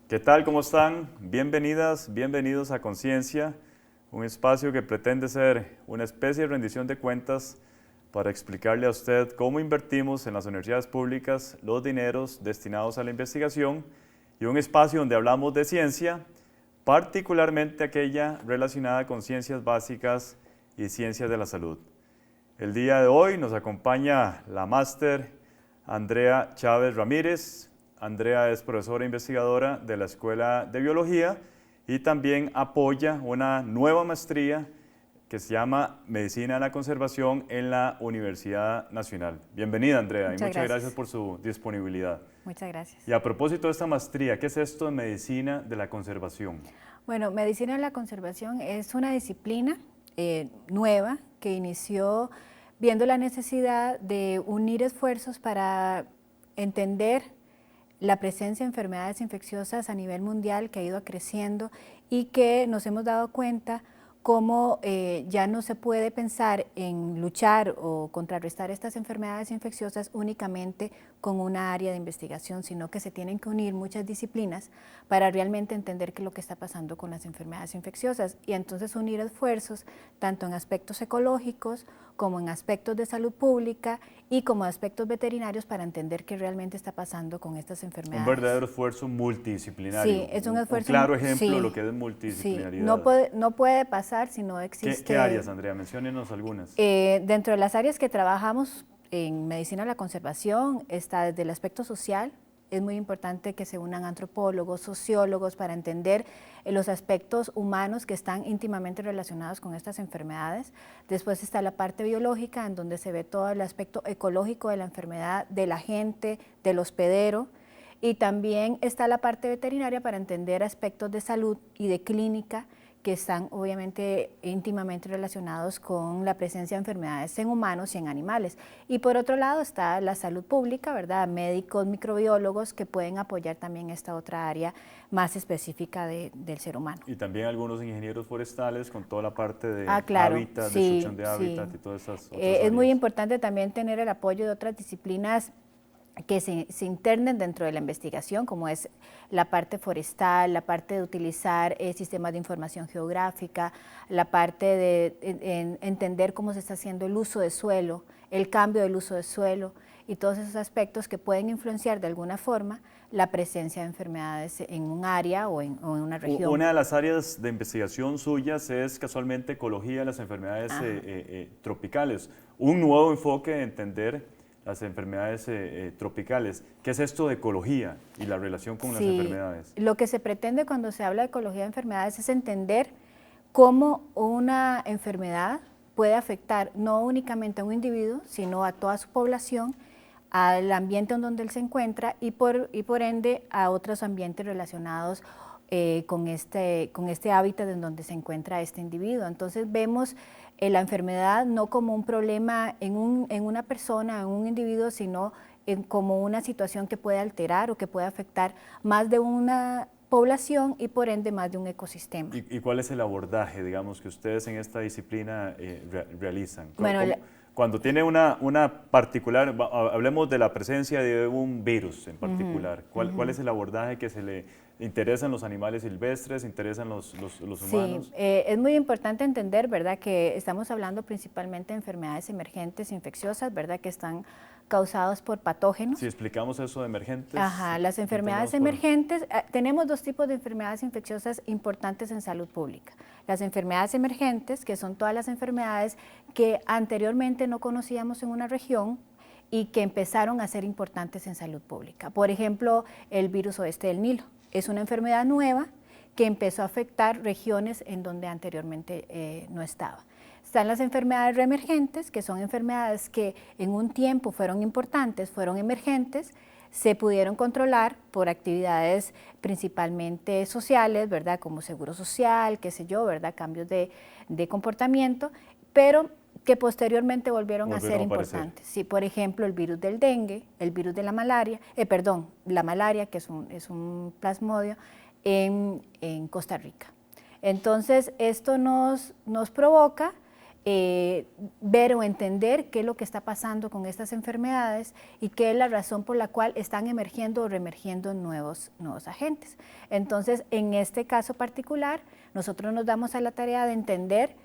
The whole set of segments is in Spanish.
¿Qué tal? ¿Cómo están? Bienvenidas, bienvenidos a Conciencia, un espacio que pretende ser una especie de rendición de cuentas para explicarle a usted cómo invertimos en las universidades públicas los dineros destinados a la investigación y un espacio donde hablamos de ciencia, particularmente aquella relacionada con ciencias básicas y ciencias de la salud. El día de hoy nos acompaña la máster Andrea Chávez Ramírez. Andrea es profesora e investigadora de la Escuela de Biología y también apoya una nueva maestría que se llama Medicina de la Conservación en la Universidad Nacional. Bienvenida, Andrea, y muchas gracias por su disponibilidad. Muchas gracias. Y a propósito de esta maestría, ¿qué es esto de Medicina de la Conservación? Bueno, Medicina de la Conservación es una disciplina nueva que inició viendo la necesidad de unir esfuerzos para entender la presencia de enfermedades infecciosas a nivel mundial que ha ido creciendo y que nos hemos dado cuenta cómo ya no se puede pensar en luchar o contrarrestar estas enfermedades infecciosas únicamente con una área de investigación, sino que se tienen que unir muchas disciplinas para realmente entender qué es lo que está pasando con las enfermedades infecciosas y entonces unir esfuerzos tanto en aspectos ecológicos como en aspectos de salud pública y como aspectos veterinarios para entender qué realmente está pasando con estas enfermedades. Un verdadero esfuerzo multidisciplinario. Sí, es un esfuerzo. Un claro ejemplo de sí, lo que es multidisciplinaridad. Sí, no puede pasar si no existe. ¿Qué áreas, Andrea? Menciónenos algunas. Dentro de las áreas que trabajamos en Medicina de la Conservación está desde el aspecto social. Es muy importante que se unan antropólogos, sociólogos para entender los aspectos humanos que están íntimamente relacionados con estas enfermedades. Después está la parte biológica, en donde se ve todo el aspecto ecológico de la enfermedad, de la gente, del hospedero. Y también está la parte veterinaria para entender aspectos de salud y de clínica que están obviamente íntimamente relacionados con la presencia de enfermedades en humanos y en animales. Y por otro lado está la salud pública, ¿verdad? Médicos, microbiólogos que pueden apoyar también esta otra área más específica del ser humano. Y también algunos ingenieros forestales con toda la parte de claro, hábitat, sí, destrucción de hábitat y todas esas otras Es áreas. muy importante también tener el apoyo de otras disciplinas que se internen dentro de la investigación, como es la parte forestal, la parte de utilizar sistemas de información geográfica, la parte de entender cómo se está haciendo el uso de suelo, el cambio del uso de suelo y todos esos aspectos que pueden influenciar de alguna forma la presencia de enfermedades en un área o en una región. Una de las áreas de investigación suyas es casualmente ecología de las enfermedades tropicales, un nuevo enfoque de entender las enfermedades tropicales. ¿Qué es esto de ecología y la relación con las enfermedades? Lo que se pretende cuando se habla de ecología de enfermedades es entender cómo una enfermedad puede afectar no únicamente a un individuo, sino a toda su población, al ambiente en donde él se encuentra y por ende a otros ambientes relacionados con este hábitat en donde se encuentra este individuo. Entonces vemos la enfermedad no como un problema en una persona, en un individuo, sino como una situación que puede alterar o que puede afectar más de una población y por ende más de un ecosistema. ¿Y cuál es el abordaje, digamos, que ustedes en esta disciplina realizan? Bueno, cuando tiene una particular, hablemos de la presencia de un virus en particular, ¿cuál es el abordaje que se le interesan los animales silvestres, interesan los humanos? Sí, es muy importante entender, ¿verdad?, que estamos hablando principalmente de enfermedades emergentes infecciosas, ¿verdad?, que están causadas por patógenos. Si explicamos eso de emergentes. Ajá, las enfermedades emergentes, tenemos dos tipos de enfermedades infecciosas importantes en salud pública. Las enfermedades emergentes, que son todas las enfermedades que anteriormente no conocíamos en una región y que empezaron a ser importantes en salud pública. Por ejemplo, el virus oeste del Nilo. Es una enfermedad nueva que empezó a afectar regiones en donde anteriormente no estaba. Están las enfermedades reemergentes, que son enfermedades que en un tiempo fueron importantes, fueron emergentes, se pudieron controlar por actividades principalmente sociales, ¿verdad?, como seguro social, qué sé yo, ¿verdad?, cambios de comportamiento, pero que posteriormente volvieron a ser importantes. Sí, por ejemplo, el virus del dengue, el virus de la malaria, la malaria, que es un plasmodio, en Costa Rica. Entonces, esto nos provoca ver o entender qué es lo que está pasando con estas enfermedades y qué es la razón por la cual están emergiendo o reemergiendo nuevos agentes. Entonces, en este caso particular, nosotros nos damos a la tarea de entender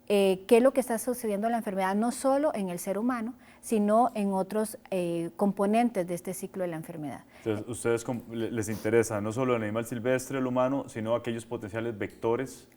qué es lo que está sucediendo en la enfermedad, no solo en el ser humano, sino en otros componentes de este ciclo de la enfermedad. Entonces, ustedes les interesa no solo el animal silvestre, el humano, sino aquellos potenciales vectores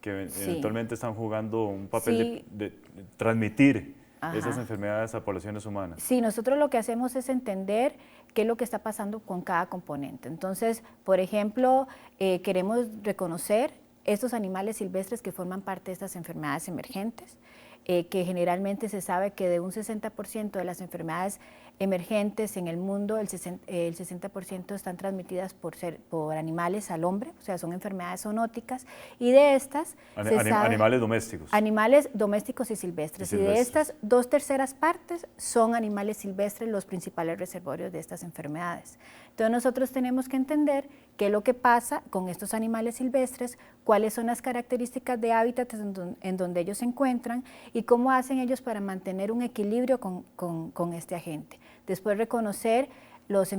que eventualmente están jugando un papel de transmitir esas enfermedades a poblaciones humanas. Sí, nosotros lo que hacemos es entender qué es lo que está pasando con cada componente. Entonces, por ejemplo, queremos reconocer estos animales silvestres que forman parte de estas enfermedades emergentes, que generalmente se sabe que de un 60% de las enfermedades emergentes en el mundo, el 60% están transmitidas por animales al hombre, o sea, son enfermedades zoonóticas, y de estas animales domésticos. Animales domésticos y silvestres. Y de estas 2/3 partes son animales silvestres los principales reservorios de estas enfermedades. Entonces nosotros tenemos que entender qué es lo que pasa con estos animales silvestres, cuáles son las características de hábitats en donde ellos se encuentran y cómo hacen ellos para mantener un equilibrio con este agente. Después reconocer los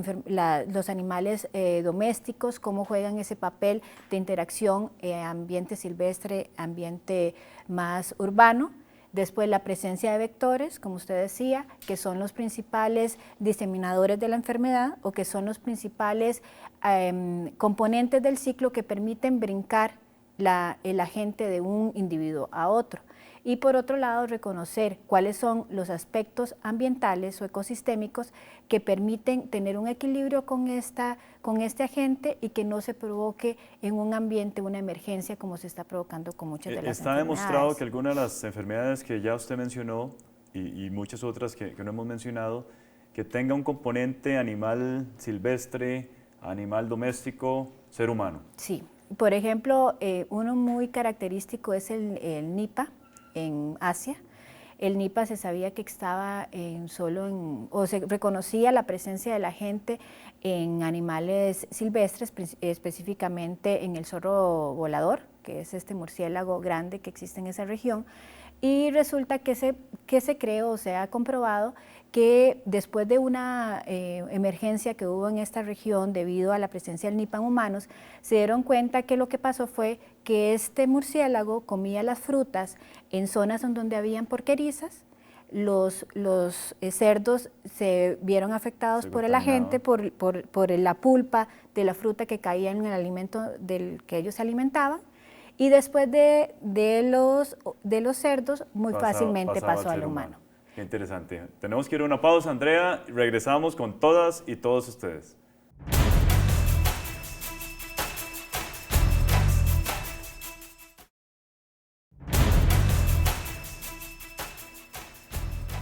animales domésticos, cómo juegan ese papel de interacción ambiente silvestre, ambiente más urbano. Después la presencia de vectores, como usted decía, que son los principales diseminadores de la enfermedad o que son los principales componentes del ciclo que permiten brincar el agente de un individuo a otro. Y por otro lado, reconocer cuáles son los aspectos ambientales o ecosistémicos que permiten tener un equilibrio con este agente y que no se provoque en un ambiente una emergencia como se está provocando con muchas de las enfermedades. Está demostrado que algunas de las enfermedades que ya usted mencionó y muchas otras que no hemos mencionado, que tenga un componente animal silvestre, animal doméstico, ser humano. Sí, por ejemplo, uno muy característico es el Nipah en Asia. El Nipah se sabía que estaba o se reconocía la presencia de la gente en animales silvestres, específicamente en el zorro volador, que es este murciélago grande que existe en esa región, y resulta que se creó o se ha comprobado que después de una emergencia que hubo en esta región debido a la presencia del Nipah en humanos, se dieron cuenta que lo que pasó fue que este murciélago comía las frutas en zonas en donde habían porquerizas. Los cerdos se vieron afectados por el agente, por la pulpa de la fruta que caía en el alimento del que ellos se alimentaban, y después de los cerdos muy fácilmente pasó al humano. Qué interesante. Tenemos que ir a una pausa, Andrea, y regresamos con todas y todos ustedes.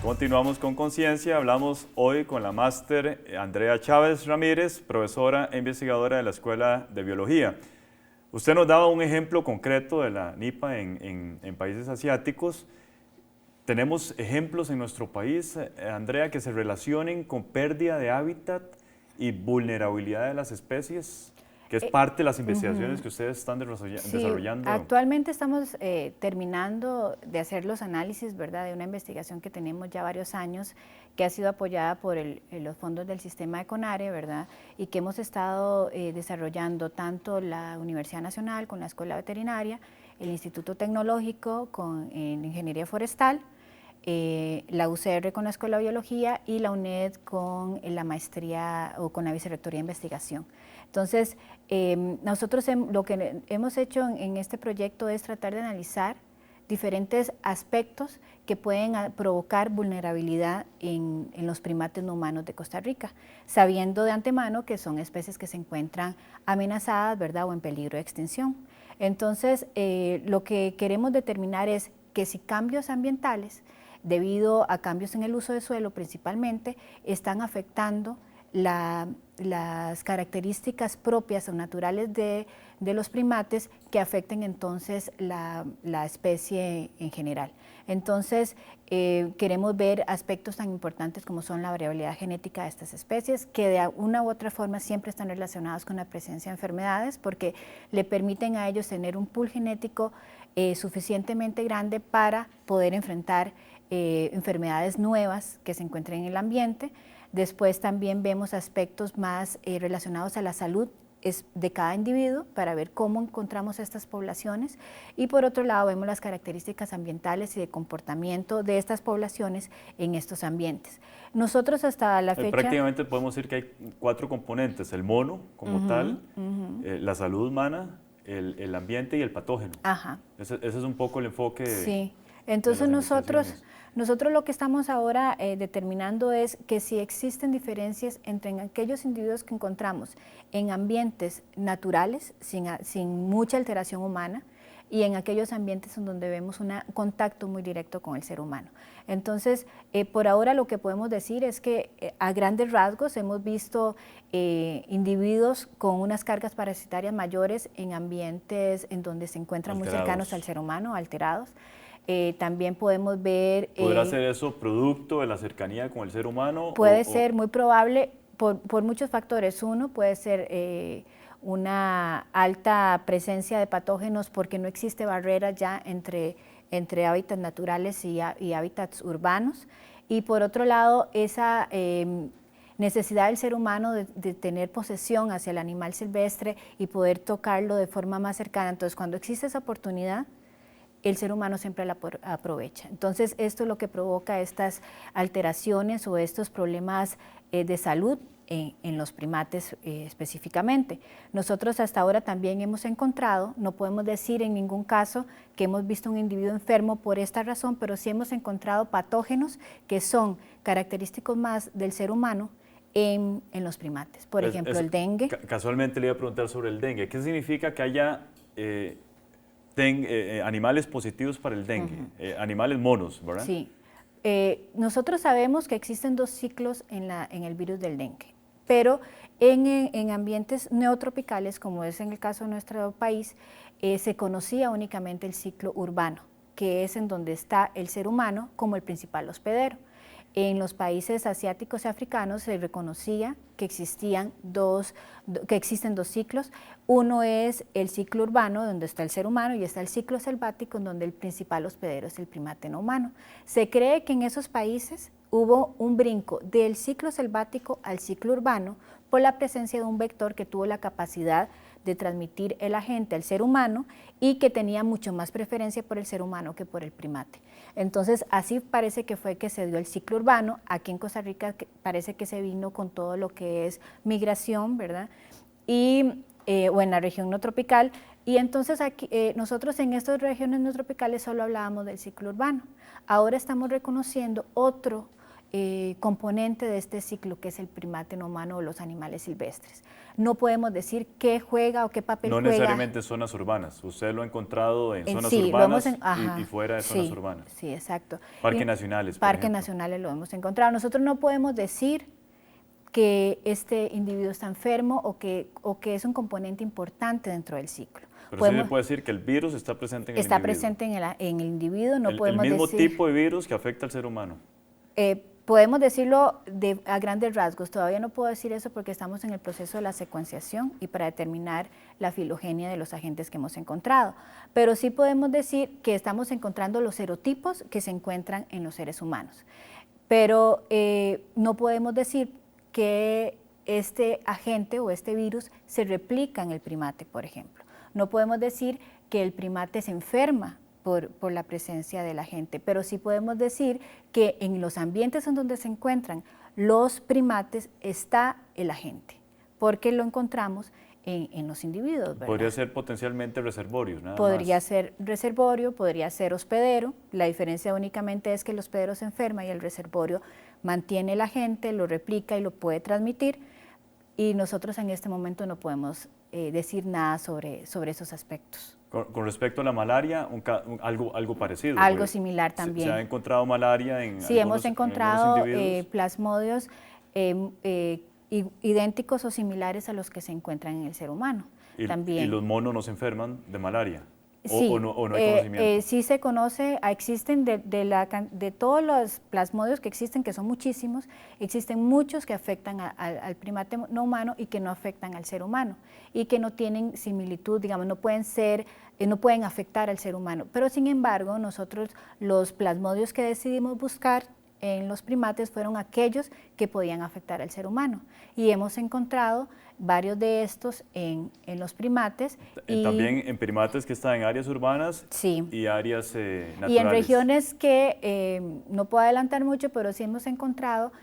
Continuamos con Conciencia. Hablamos hoy con la máster Andrea Chávez Ramírez, profesora e investigadora de la Escuela de Biología. Usted nos daba un ejemplo concreto de la Nipah en países asiáticos. ¿Tenemos ejemplos en nuestro país, Andrea, que se relacionen con pérdida de hábitat y vulnerabilidad de las especies? Que es parte de las investigaciones que ustedes están desarrollando. Actualmente estamos terminando de hacer los análisis, ¿verdad?, de una investigación que tenemos ya varios años, que ha sido apoyada por los fondos del sistema de CONARE, ¿verdad?, y que hemos estado desarrollando tanto la Universidad Nacional con la Escuela Veterinaria, el Instituto Tecnológico con Ingeniería Forestal, la UCR con la Escuela de Biología y la UNED con la maestría o con la Vicerrectoría de Investigación. Entonces, nosotros lo que hemos hecho en este proyecto es tratar de analizar diferentes aspectos que pueden provocar vulnerabilidad en los primates no humanos de Costa Rica, sabiendo de antemano que son especies que se encuentran amenazadas, ¿verdad?, o en peligro de extinción. Entonces, lo que queremos determinar es que si cambios ambientales, debido a cambios en el uso de suelo principalmente, están afectando las características propias o naturales de los primates que afecten entonces la especie en general. Entonces, queremos ver aspectos tan importantes como son la variabilidad genética de estas especies, que de una u otra forma siempre están relacionados con la presencia de enfermedades, porque le permiten a ellos tener un pool genético suficientemente grande para poder enfrentar enfermedades nuevas que se encuentren en el ambiente. Después también vemos aspectos más relacionados a la salud de cada individuo para ver cómo encontramos estas poblaciones, y por otro lado vemos las características ambientales y de comportamiento de estas poblaciones en estos ambientes. Nosotros hasta la fecha... Prácticamente podemos decir que hay 4 componentes: el mono como tal, la salud humana, el ambiente y el patógeno. Ajá. Ese es un poco el enfoque. Sí, entonces nosotros lo que estamos ahora determinando es que si existen diferencias entre aquellos individuos que encontramos en ambientes naturales, sin mucha alteración humana, y en aquellos ambientes en donde vemos un contacto muy directo con el ser humano. Entonces, por ahora lo que podemos decir es que a grandes rasgos hemos visto individuos con unas cargas parasitarias mayores en ambientes en donde se encuentran muy cercanos al ser humano, alterados. También podemos ver... ¿Podrá ser eso producto de la cercanía con el ser humano? Puede ser muy probable por muchos factores. Uno puede ser una alta presencia de patógenos porque no existe barrera ya entre hábitats naturales y hábitats urbanos. Y por otro lado, esa necesidad del ser humano de tener posesión hacia el animal silvestre y poder tocarlo de forma más cercana. Entonces, cuando existe esa oportunidad, el ser humano siempre la aprovecha. Entonces, esto es lo que provoca estas alteraciones o estos problemas de salud en los primates específicamente. Nosotros hasta ahora también hemos encontrado, no podemos decir en ningún caso que hemos visto un individuo enfermo por esta razón, pero sí hemos encontrado patógenos que son característicos más del ser humano en los primates. Por ejemplo, el dengue. Casualmente le iba a preguntar sobre el dengue. ¿Qué significa que haya animales positivos para el dengue? Animales monos, ¿verdad? Sí. Nosotros sabemos que existen 2 ciclos en el virus del dengue, pero en ambientes neotropicales, como es en el caso de nuestro país, se conocía únicamente el ciclo urbano, que es en donde está el ser humano como el principal hospedero. En los países asiáticos y africanos se reconocía que existen 2 ciclos. Uno es el ciclo urbano, donde está el ser humano, y está el ciclo selvático, en donde el principal hospedero es el primate no humano. Se cree que en esos países hubo un brinco del ciclo selvático al ciclo urbano por la presencia de un vector que tuvo la capacidad de transmitir el agente al ser humano y que tenía mucho más preferencia por el ser humano que por el primate. Entonces, así parece que fue que se dio el ciclo urbano. Aquí en Costa Rica parece que se vino con todo lo que es migración, ¿verdad? O en la región no tropical. Y entonces aquí, nosotros en estas regiones no tropicales solo hablábamos del ciclo urbano. Ahora estamos reconociendo otro componente de este ciclo, que es el primate no humano o los animales silvestres. No podemos decir qué juega o qué papel juega. No necesariamente zonas urbanas. Usted lo ha encontrado en zonas urbanas y fuera de zonas urbanas. Sí, exacto. Parques nacionales, por Parques ejemplo. nacionales lo hemos encontrado. Nosotros no podemos decir que este individuo está enfermo o que es un componente importante dentro del ciclo. Pero sí se puede decir que el virus está presente en el individuo. Está presente en el individuo, no podemos decir... El mismo decir, tipo de virus que afecta al ser humano. Podemos decirlo a grandes rasgos. Todavía no puedo decir eso porque estamos en el proceso de la secuenciación y para determinar la filogenia de los agentes que hemos encontrado. Pero sí podemos decir que estamos encontrando los serotipos que se encuentran en los seres humanos. Pero no podemos decir que este agente o este virus se replica en el primate, por ejemplo. No podemos decir que el primate se enferma por la presencia del agente, pero sí podemos decir que en los ambientes en donde se encuentran los primates está el agente, porque lo encontramos en los individuos, ¿verdad? Podría ser potencialmente reservorio, nada Podría más. ser reservorio, podría ser hospedero. La diferencia únicamente es que el hospedero se enferma y el reservorio mantiene el agente, lo replica y lo puede transmitir, y nosotros en este momento no podemos decir nada sobre esos aspectos. Con respecto a la malaria, algo parecido. Algo similar también. ¿Se ha encontrado malaria en Sí, hemos encontrado individuos? plasmodios idénticos o similares a los que se encuentran en el ser humano. También. ¿Y los monos no se enferman de malaria? Sí, o no hay conocimiento? sí se conoce, existen de todos los plasmodios que existen, que son muchísimos, existen muchos que afectan al primate no humano y que no afectan al ser humano y que no tienen similitud, digamos, no pueden afectar al ser humano. Pero sin embargo, nosotros los plasmodios que decidimos buscar en los primates fueron aquellos que podían afectar al ser humano y hemos encontrado varios de estos en los primates. También en primates que están en áreas urbanas, sí, y áreas naturales. Y en regiones que no puedo adelantar mucho, pero sí hemos encontrado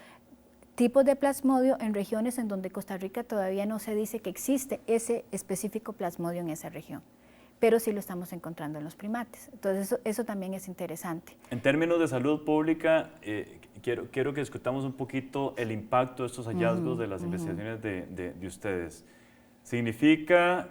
tipos de plasmodio en regiones en donde Costa Rica todavía no se dice que existe ese específico plasmodio en esa región, pero sí lo estamos encontrando en los primates. Entonces eso también es interesante. En términos de salud pública, quiero que discutamos un poquito el impacto de estos hallazgos de las investigaciones de ustedes. ¿Significa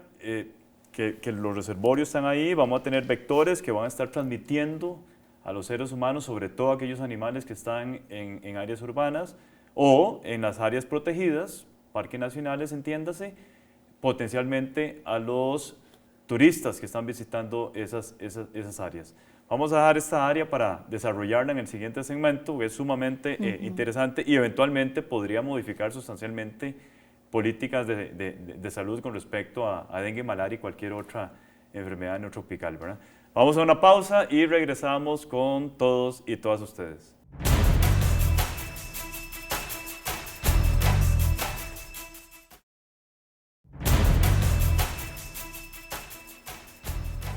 que los reservorios están ahí, vamos a tener vectores que van a estar transmitiendo a los seres humanos, sobre todo aquellos animales que están en áreas urbanas o en las áreas protegidas, parques nacionales, entiéndase, potencialmente a los turistas que están visitando esas áreas? Vamos a dejar esta área para desarrollarla en el siguiente segmento, que es sumamente interesante y eventualmente podría modificar sustancialmente políticas de salud con respecto a dengue, malaria y cualquier otra enfermedad neotropical, ¿verdad? Vamos a una pausa y regresamos con todos y todas ustedes.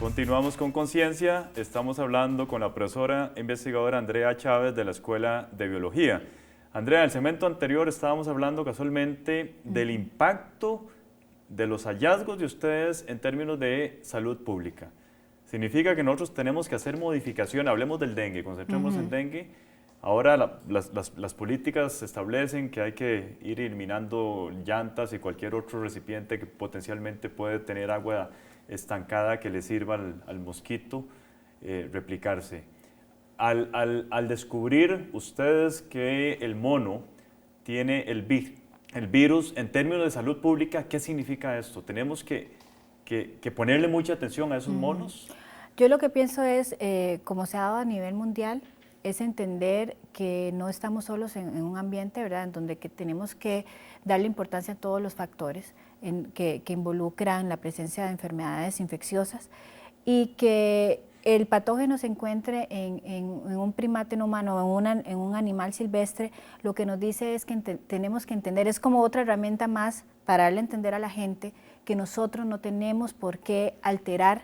Continuamos con Conciencia. Estamos hablando con la profesora investigadora Andrea Chávez de la Escuela de Biología. Andrea, en el segmento anterior estábamos hablando casualmente del impacto de los hallazgos de ustedes en términos de salud pública. Significa que nosotros tenemos que hacer modificación, hablemos del dengue, concentremos en dengue. Ahora las políticas establecen que hay que ir eliminando llantas y cualquier otro recipiente que potencialmente puede tener agua estancada que le sirva al mosquito replicarse. Al descubrir ustedes que el mono tiene el virus, en términos de salud pública, ¿qué significa esto? ¿Tenemos que ponerle mucha atención a esos monos? Yo lo que pienso es, como se ha dado a nivel mundial, es entender que no estamos solos en un ambiente, ¿verdad?, en donde que tenemos que darle importancia a todos los factores que involucran la presencia de enfermedades infecciosas y que el patógeno se encuentre en un primate no humano o en un animal silvestre, lo que nos dice es que tenemos que entender, es como otra herramienta más para darle a entender a la gente que nosotros no tenemos por qué alterar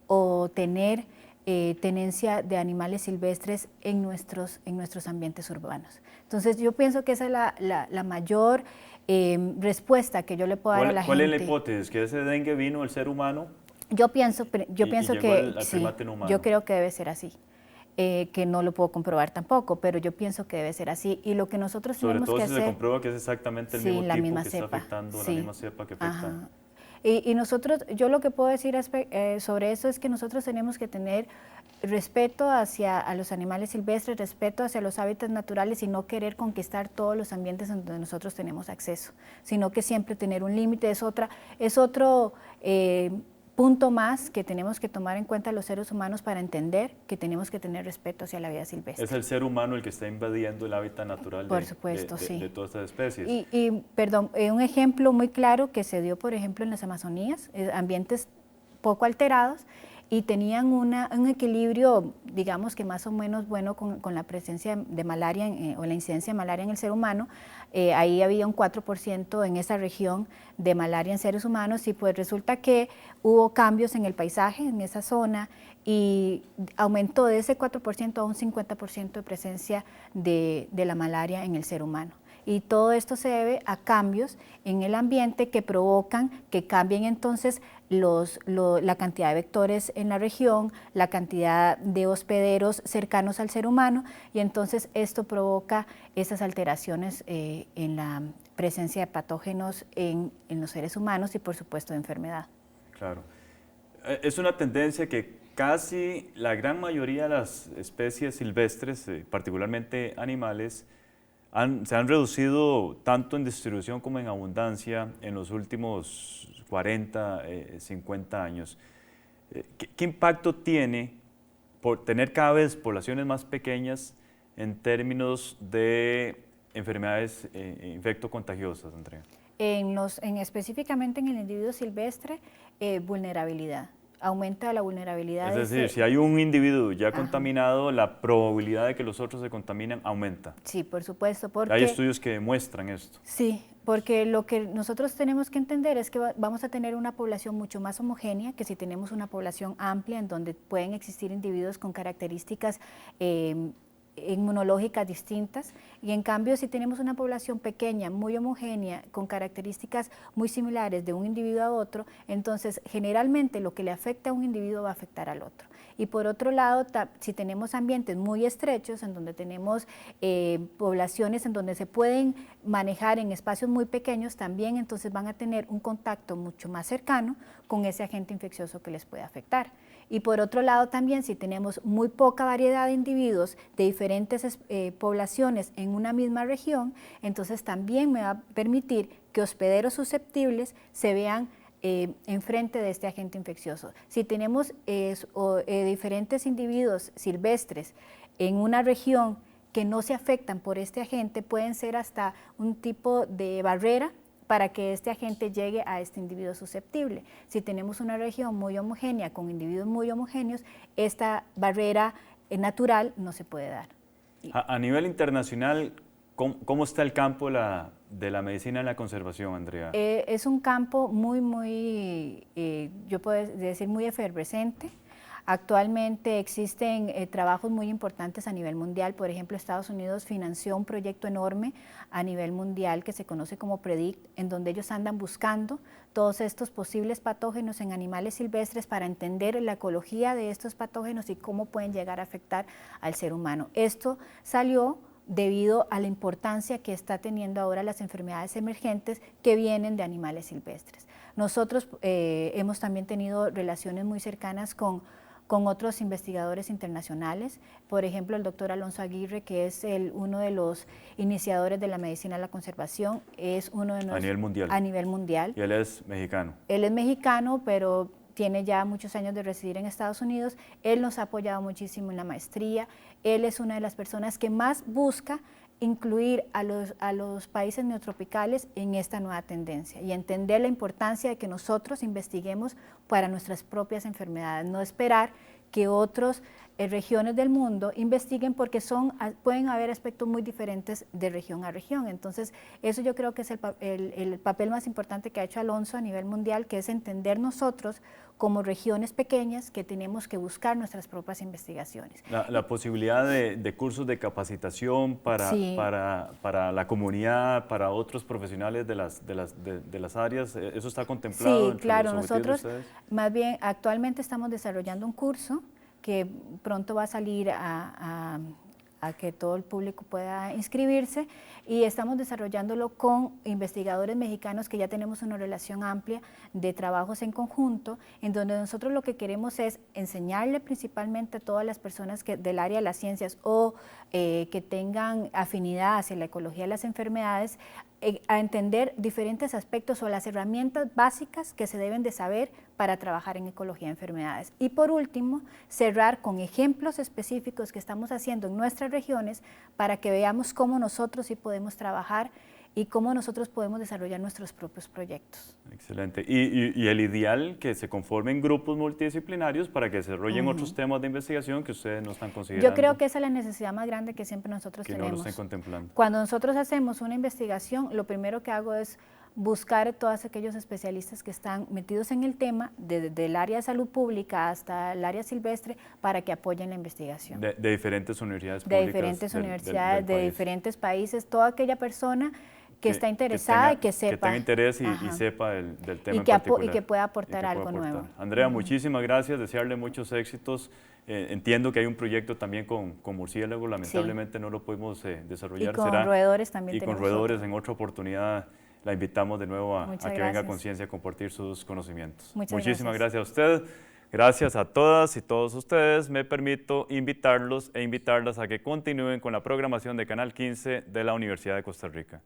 o tener tenencia de animales silvestres en nuestros ambientes urbanos. Entonces yo pienso que esa es la mayor respuesta que yo le puedo dar a la gente. ¿Cuál es la hipótesis? ¿Que ese dengue vino del ser humano? Yo pienso que sí, yo creo que debe ser así. Que no lo puedo comprobar tampoco, pero yo pienso que debe ser así. Y lo que nosotros tenemos que hacer... Sobre todo si se comprueba que es exactamente el mismo tipo que está afectando, la misma cepa que afecta. Ajá. Y nosotros, yo lo que puedo decir sobre eso es que nosotros tenemos que tener respeto a los animales silvestres, respeto hacia los hábitats naturales y no querer conquistar todos los ambientes en donde nosotros tenemos acceso, sino que siempre tener un límite. Es otro punto más que tenemos que tomar en cuenta los seres humanos para entender que tenemos que tener respeto hacia la vida silvestre. Es el ser humano el que está invadiendo el hábitat natural por supuesto, sí, de todas estas especies. Perdón, un ejemplo muy claro que se dio, por ejemplo, en las Amazonías, ambientes poco alterados, y tenían un equilibrio, digamos que más o menos bueno con la presencia de malaria o la incidencia de malaria en el ser humano. Ahí había un 4% en esa región de malaria en seres humanos y pues resulta que hubo cambios en el paisaje en esa zona y aumentó de ese 4% a un 50% de presencia de la malaria en el ser humano. Y todo esto se debe a cambios en el ambiente que provocan que cambien entonces la cantidad de vectores en la región, la cantidad de hospederos cercanos al ser humano, y entonces esto provoca esas alteraciones en la presencia de patógenos en los seres humanos y por supuesto de enfermedad. Claro. Es una tendencia que casi la gran mayoría de las especies silvestres, particularmente animales, se han reducido tanto en distribución como en abundancia en los últimos 40, 50 años. ¿Qué impacto tiene por tener cada vez poblaciones más pequeñas en términos de enfermedades infectocontagiosas, Andrea? Específicamente en el individuo silvestre, vulnerabilidad. Aumenta la vulnerabilidad. Es decir, si hay un individuo ya Ajá. contaminado, la probabilidad de que los otros se contaminen aumenta. Sí, por supuesto. Porque, hay estudios que demuestran esto. Sí, porque lo que nosotros tenemos que entender es que vamos a tener una población mucho más homogénea que si tenemos una población amplia en donde pueden existir individuos con características inmunológicas distintas, y en cambio si tenemos una población pequeña, muy homogénea, con características muy similares de un individuo a otro, entonces generalmente lo que le afecta a un individuo va a afectar al otro. Y por otro lado, si tenemos ambientes muy estrechos, en donde tenemos poblaciones en donde se pueden manejar en espacios muy pequeños, también entonces van a tener un contacto mucho más cercano con ese agente infeccioso que les puede afectar. Y por otro lado también, si tenemos muy poca variedad de individuos de diferentes poblaciones en una misma región, entonces también me va a permitir que hospederos susceptibles se vean enfrente de este agente infeccioso. Si tenemos diferentes individuos silvestres en una región que no se afectan por este agente, pueden ser hasta un tipo de barrera para que este agente llegue a este individuo susceptible. Si tenemos una región muy homogénea con individuos muy homogéneos, esta barrera natural no se puede dar. A nivel internacional, ¿cómo está el campo de la medicina en la conservación, Andrea? Es un campo yo puedo decir, muy efervescente. Actualmente existen trabajos muy importantes a nivel mundial. Por ejemplo, Estados Unidos financió un proyecto enorme a nivel mundial que se conoce como PREDICT, en donde ellos andan buscando todos estos posibles patógenos en animales silvestres para entender la ecología de estos patógenos y cómo pueden llegar a afectar al ser humano. Esto salió debido a la importancia que está teniendo ahora las enfermedades emergentes que vienen de animales silvestres. Nosotros hemos también tenido relaciones muy cercanas con otros investigadores internacionales, por ejemplo el doctor Alonso Aguirre, que es uno de los iniciadores de la medicina de la conservación, es uno de los... A nivel mundial. Y él es mexicano. Él es mexicano, pero tiene ya muchos años de residir en Estados Unidos. Él nos ha apoyado muchísimo en la maestría. Él es una de las personas que más busca incluir a los países neotropicales en esta nueva tendencia y entender la importancia de que nosotros investiguemos para nuestras propias enfermedades, no esperar que otras regiones del mundo investiguen porque pueden haber aspectos muy diferentes de región a región. Entonces, eso yo creo que es el papel más importante que ha hecho Alonso a nivel mundial, que es entender nosotros como regiones pequeñas que tenemos que buscar nuestras propias investigaciones. La posibilidad de cursos de capacitación para la comunidad, para otros profesionales de las áreas, ¿eso está contemplado? Sí, claro, nosotros más bien actualmente estamos desarrollando un curso que pronto va a salir a que todo el público pueda inscribirse, y estamos desarrollándolo con investigadores mexicanos que ya tenemos una relación amplia de trabajos en conjunto, en donde nosotros lo que queremos es enseñarle principalmente a todas las personas del área de las ciencias o que tengan afinidad hacia la ecología de las enfermedades, a entender diferentes aspectos o las herramientas básicas que se deben de saber para trabajar en ecología de enfermedades. Y por último, cerrar con ejemplos específicos que estamos haciendo en nuestras regiones para que veamos cómo nosotros sí podemos trabajar y cómo nosotros podemos desarrollar nuestros propios proyectos. Excelente. Y el ideal que se conformen grupos multidisciplinarios para que desarrollen otros temas de investigación que ustedes no están considerando. Yo creo que esa es la necesidad más grande que siempre nosotros tenemos. Que no lo estén contemplando. Cuando nosotros hacemos una investigación, lo primero que hago es buscar a todos aquellos especialistas que están metidos en el tema, desde el área de salud pública hasta el área silvestre, para que apoyen la investigación. De diferentes universidades públicas. De diferentes universidades, de diferentes países, toda aquella persona que está interesada y que sepa. Que tenga interés y sepa del tema en particular. Y que pueda aportar algo nuevo. Andrea, muchísimas gracias, desearle muchos éxitos. Entiendo que hay un proyecto también con murciélagos, lamentablemente no lo pudimos desarrollar. Y con roedores también. Y con roedores en otra oportunidad la invitamos de nuevo a que venga a Conciencia a compartir sus conocimientos. Muchísimas gracias a usted. Gracias a todas y todos ustedes. Me permito invitarlos e invitarlas a que continúen con la programación de Canal 15 de la Universidad de Costa Rica.